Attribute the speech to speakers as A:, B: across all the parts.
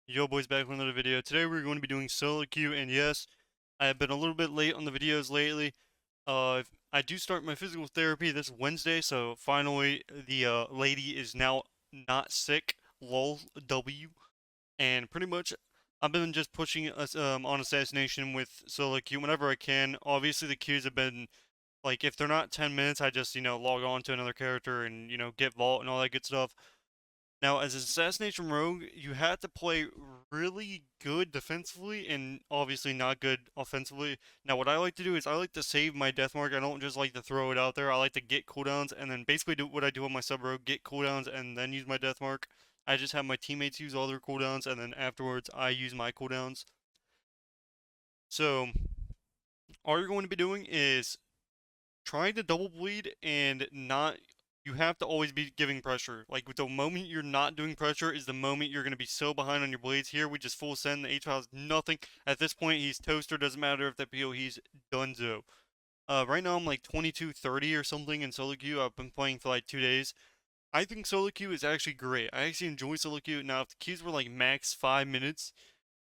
A: Yo boys, back with another video. Today we're going to be doing solo queue, and yes, I have been a little bit late on the videos lately. I do start my physical therapy this Wednesday, so finally the lady is now not sick. Lol W. And pretty much I've been just pushing us on assassination with solo queue whenever I can. Obviously the queues have been like if they're not 10 minutes, I just log on to another character and get vault and all that good stuff. Now, as an assassination rogue, you have to play really good defensively and obviously not good offensively. Now, what I like to do is I like to save my death mark. I don't just like to throw it out there. I like to get cooldowns and then basically do what I do with my sub rogue, get cooldowns and then use my death mark. I just have my teammates use all their cooldowns and then afterwards I use my cooldowns. So, all you're going to be doing is trying to double bleed and not you have to always be giving pressure. Like with the moment you're not doing pressure is the moment you're gonna be so behind on your blades. Here we just full send, the H file is nothing. At this point he's toaster, doesn't matter if that PO, he's donezo. Right now I'm like 22:30 or something in solo queue. I've been playing for like 2 days. I think solo queue is actually great. I actually enjoy solo queue. Now if the queues were like max 5 minutes,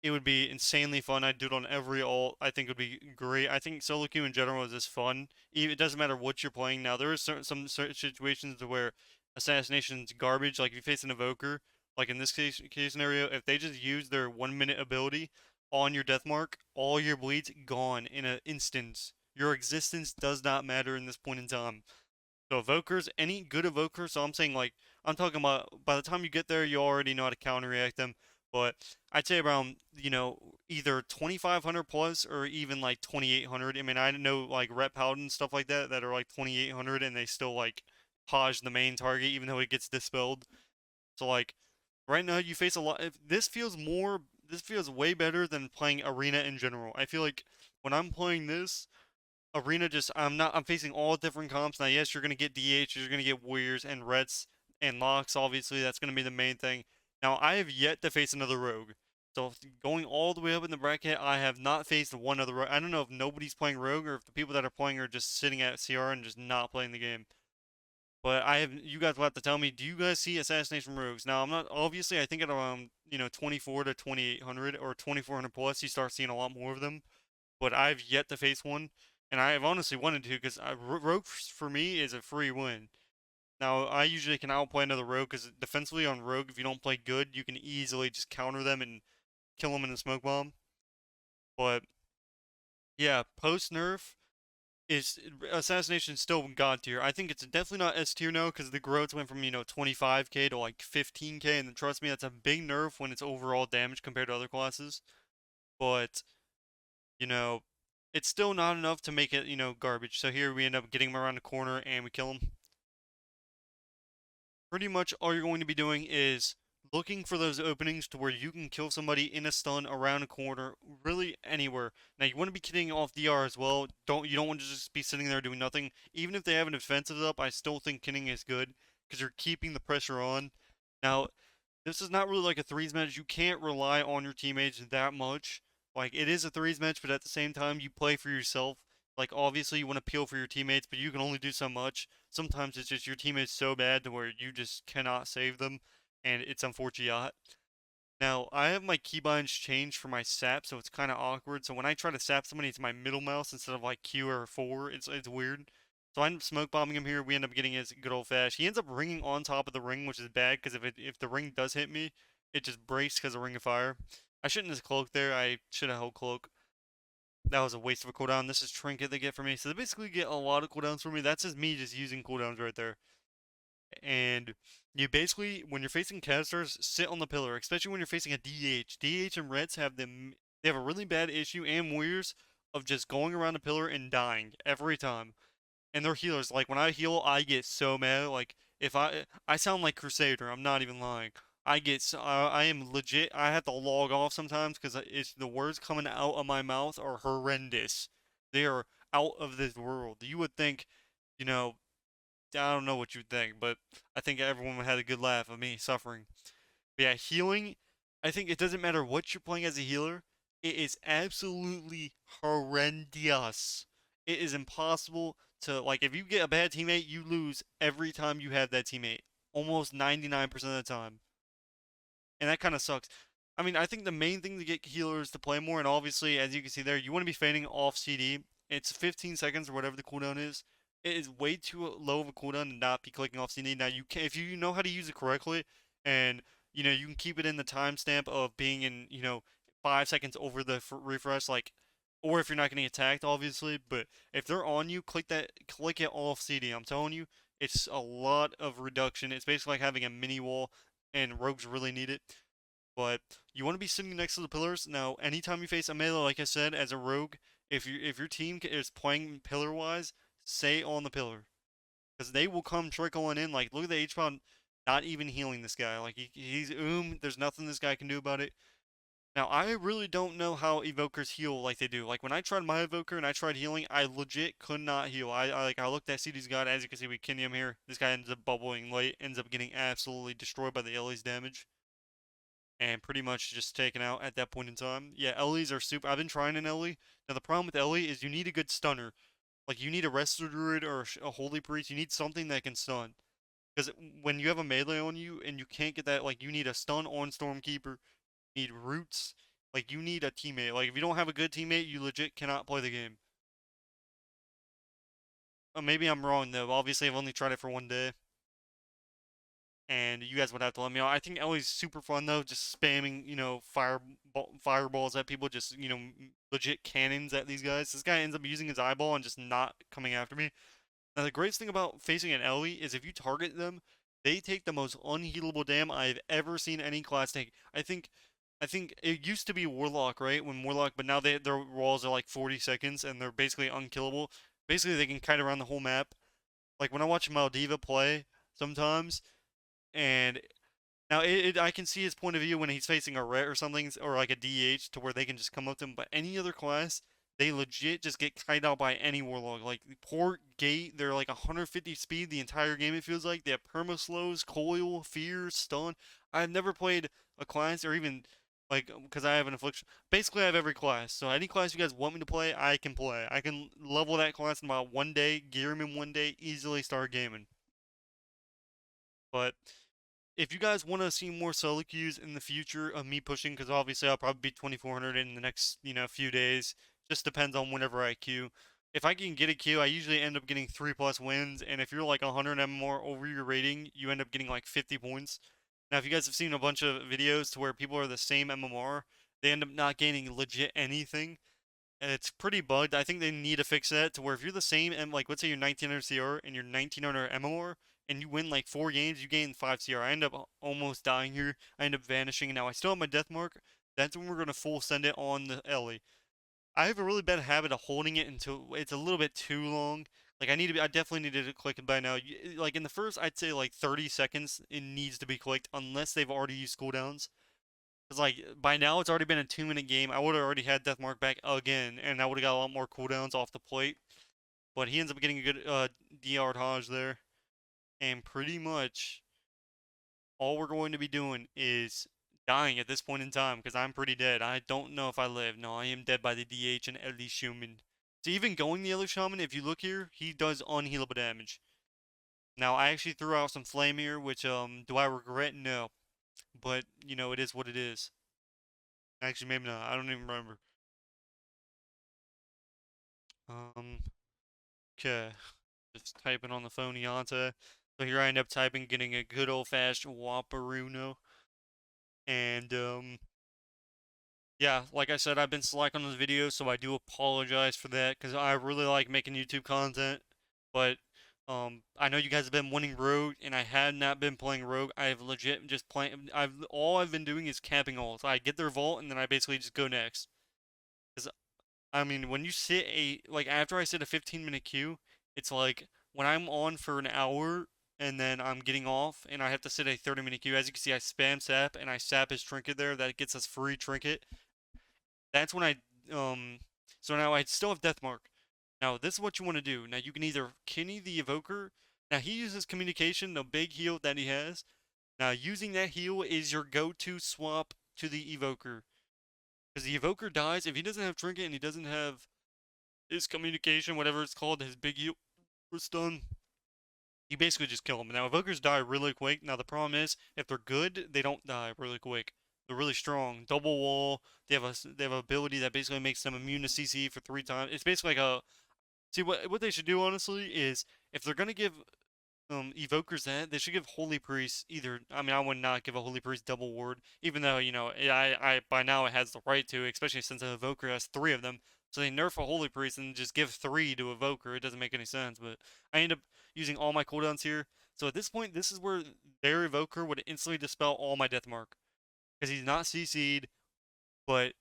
A: it would be insanely fun. I'd do it on every ult. I think it would be great. I think solo queue in general is just fun. It doesn't matter what you're playing. Now there is some certain situations where assassination's garbage. Like if you face an evoker, like in this case scenario, if they just use their 1 minute ability on your death mark, all your bleeds gone in an instant. Your existence does not matter in this point in time. So evokers, any good evokers, so I'm saying like I'm talking about by the time you get there you already know how to counter react them. But I'd say around, either 2500 plus or even like 2800. I mean, I know like rep paladin stuff like that that are like 2800 and they still like Haj the main target even though it gets dispelled. So like right now you face a lot. This feels way better than playing arena in general. I feel like when I'm playing this, Arena just I'm facing all different comps now. Yes, you're gonna get DH, you're gonna get Warriors and Reds and Locks. Obviously, that's gonna be the main thing. Now, I have yet to face another Rogue. So going all the way up in the bracket, I have not faced one other Rogue. I don't know if nobody's playing Rogue or if the people that are playing are just sitting at CR and just not playing the game. But you guys will have to tell me. Do you guys see assassination rogues? Now, I'm not obviously. I think at around 24 to 2800 or 2400 plus, you start seeing a lot more of them. But I've yet to face one, and I have honestly wanted to because rogue for me is a free win. Now I usually can outplay another rogue because defensively on rogue, if you don't play good, you can easily just counter them and kill them in a smoke bomb. But yeah, post nerf is assassination still god tier. I think it's definitely not S tier now because the growth went from 25k to like 15k, and trust me, that's a big nerf when it's overall damage compared to other classes. But you know, it's still not enough to make it, garbage. So here we end up getting him around the corner and we kill him. Pretty much all you're going to be doing is looking for those openings to where you can kill somebody in a stun around a corner, really anywhere. Now you want to be kitting off DR as well. You don't want to just be sitting there doing nothing. Even if they have an offensive up, I still think kitting is good because you're keeping the pressure on. Now, this is not really like a threes match. You can't rely on your teammates that much. Like it is a threes match, but at the same time you play for yourself. Like obviously you want to peel for your teammates, but you can only do so much. Sometimes it's just your teammates so bad to where you just cannot save them, and it's unfortunate. Now I have my keybinds changed for my sap, so it's kind of awkward. So when I try to sap somebody, it's my middle mouse instead of like Q or 4. It's weird. So I end up smoke bombing him here. We end up getting his good old fast. He ends up ringing on top of the ring, which is bad because if the ring does hit me, it just breaks because of ring of fire. I shouldn't have cloaked there. I should have held cloak. That was a waste of a cooldown. This is trinket they get for me. So they basically get a lot of cooldowns for me. That's just me just using cooldowns right there. And you basically, when you're facing casters, sit on the pillar, especially when you're facing a DH. DH and Reds they have a really bad issue, and Warriors, of just going around the pillar and dying every time. And they're healers. Like when I heal, I get so mad. Like if I sound like Crusader. I'm not even lying. I am legit. I have to log off sometimes because it's the words coming out of my mouth are horrendous. They are out of this world. You would think, you know, I don't know what you'd think, but I think everyone had a good laugh of me suffering. But yeah, healing, I think it doesn't matter what you're playing as a healer, it is absolutely horrendous. It is impossible to, like, if you get a bad teammate, you lose every time you have that teammate. Almost 99% of the time. And that kind of sucks. I mean, I think the main thing to get healers to play more, and obviously, as you can see there, you want to be feigning off CD. It's 15 seconds or whatever the cooldown is. It is way too low of a cooldown to not be clicking off CD. Now, you can, if you know how to use it correctly, and you can keep it in the timestamp of being in 5 seconds over the refresh, like, or if you're not getting attacked, obviously. But if they're on you, click it off CD. I'm telling you, it's a lot of reduction. It's basically like having a mini wall, and rogues really need it. But you want to be sitting next to the pillars. Now, anytime you face a melee, like I said, as a rogue, if your team is playing pillar wise, stay on the pillar because they will come trickling in. Like, look at the H pound, not even healing this guy. Like he's there's nothing this guy can do about it. Now, I really don't know how evokers heal like they do. Like when I tried my evoker and I tried healing, I legit could not heal. I looked at CD's god, as you can see with Kinium here. This guy ends up bubbling late, ends up getting absolutely destroyed by the Ellie's damage and pretty much just taken out at that point in time. Yeah, Ellies are super. I've been trying an Ellie. Now the problem with Ellie is you need a good stunner. Like you need a Resto Druid or a Holy Priest. You need something that can stun. Because when you have a melee on you and you can't get that, like you need a stun on Stormkeeper. You need roots. Like you need a teammate. Like if you don't have a good teammate, you legit cannot play the game. Maybe I'm wrong though. Obviously, I've only tried it for one day. And you guys would have to let me know. I think Ellie's super fun though, just spamming, fireballs at people, just legit cannons at these guys. This guy ends up using his eyeball and just not coming after me. Now the greatest thing about facing an Ellie is if you target them, they take the most unhealable damage I've ever seen any class take. I think it used to be Warlock, right? When Warlock, but now their walls are like 40 seconds and they're basically unkillable. Basically, they can kite around the whole map. Like when I watch Maldiva play sometimes, and now I can see his point of view when he's facing a ret or something, or like a DH, to where they can just come up to him. But any other class, they legit just get kited out by any warlock. Like Port Gate, they're like 150 speed the entire game. It feels like they have perma slows, coil, fear, stun. I've never played a class or even like because I have an affliction. Basically, I have every class. So any class you guys want me to play, I can play. I can level that class in about one day, gear him in one day, easily start gaming. But if you guys want to see more solo queues in the future of me pushing, because obviously I'll probably be 2400 in the next few days. Just depends on whenever I queue. If I can get a queue, I usually end up getting 3+ wins, and if you're like 100 MMR over your rating, you end up getting like 50 points. Now, if you guys have seen a bunch of videos to where people are the same MMR, they end up not gaining legit anything, and it's pretty bugged. I think they need to fix that to where if you're the same, and like let's say you're 1900 CR and you're 1900 MMR, and you win like 4 games, you gain 5 CR. I end up almost dying here. I end up vanishing. Now I still have my death mark. That's when we're gonna full send it on the Ellie. I have a really bad habit of holding it until it's a little bit too long. Like I definitely needed to click it by now. Like in the first, I'd say like 30 seconds, it needs to be clicked unless they've already used cooldowns. Cause like by now it's already been a 2-minute game. I would have already had death mark back again, and I would have got a lot more cooldowns off the plate. But he ends up getting a good DR Hodge there, and pretty much all we're going to be doing is dying at this point in time because I'm pretty dead. I don't know if I live. No, I am dead by the DH and Ellie Shaman. So even going the Ellie Shaman, if you look here, he does unhealable damage. Now I actually threw out some flame here, which do I regret? No, but it is what it is. Actually, maybe not. I don't even remember. Um, okay, just typing on the phone, Yanta. So here I end up typing, getting a good old fashioned Waparuno, and yeah, like I said, I've been slacking on the videos, so I do apologize for that because I really like making YouTube content. But I know you guys have been wanting Rogue, and I have not been playing Rogue. I have legit just playing. All I've been doing is camping ults. I get their vault, and then I basically just go next. Because I mean, when you sit like after I sit a 15-minute queue, it's like when I'm on for an hour and then I'm getting off and I have to sit a 30-minute queue. As you can see, I spam sap and I sap his trinket there. That gets us free trinket. That's when um so now I still have death mark. Now this is what you want to do. Now you can either Kinney the evoker. Now he uses communication, the big heal that he has. Now using that heal is your go-to swap to the evoker. Because the evoker dies if he doesn't have trinket and he doesn't have his communication, whatever it's called, his big heal or stun. You basically just kill him. Now evokers die really quick. Now the problem is if they're good, they don't die really quick. They're really strong. Double wall. They have a ability that basically makes them immune to CC for 3 times. It's basically like a see what they should do honestly is if they're gonna give evokers that they should give holy priest either. I mean, I would not give a holy priest double ward, even though I by now it has the right to, especially since an evoker has 3 of them. So they nerf a holy priest and just give 3 to evoker. It doesn't make any sense. But I end up using all my cooldowns here. So at this point, this is where their evoker would instantly dispel all my death mark because he's not CC'd, but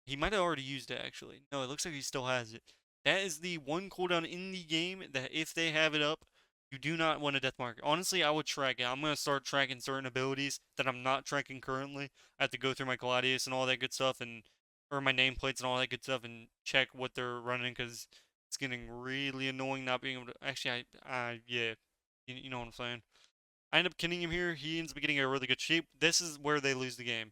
A: he might have already used it actually. No, it looks like he still has it. That is the one cooldown in the game that if they have it up, you do not want a death mark. Honestly, I would track it. I'm going to start tracking certain abilities that I'm not tracking currently. I have to go through my Gladius and all that good stuff and or my nameplates and all that good stuff and check what they're running because it's getting really annoying not being able to actually yeah, you know what I'm saying. I end up killing him here. He ends up getting a really good sheep. This is where they lose the game.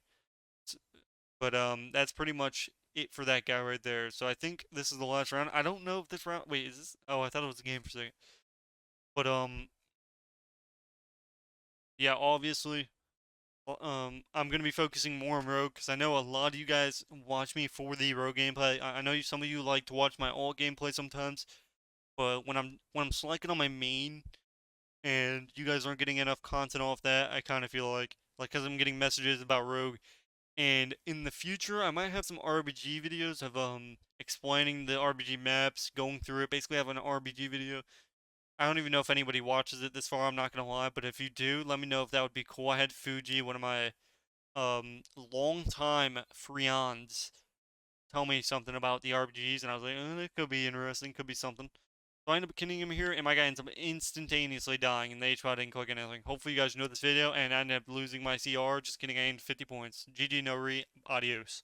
A: But that's pretty much it for that guy right there. So I think this is the last round. I don't know if this round. Wait, is this? Oh, I thought it was a game for a second. But yeah, obviously, I'm gonna be focusing more on rogue because I know a lot of you guys watch me for the rogue gameplay. I know some of you like to watch my alt gameplay sometimes, but when I'm selecting on my main and you guys aren't getting enough content off that, I kind of feel like because I'm getting messages about rogue. And in the future, I might have some RBG videos of explaining the RBG maps, going through it. Basically, have an RBG video. I don't even know if anybody watches it this far. I'm not gonna lie, but if you do, let me know if that would be cool. I had Fuji, one of my long-time friends, tell me something about the RBGs, and I was like, it could be interesting, could be something. So I end up killing him here, and my guy ends up instantaneously dying, and they try to click anything. Hopefully you guys know this video, and I ended up losing my CR. Just kidding, I aimed 50 points. GG, no re, adios.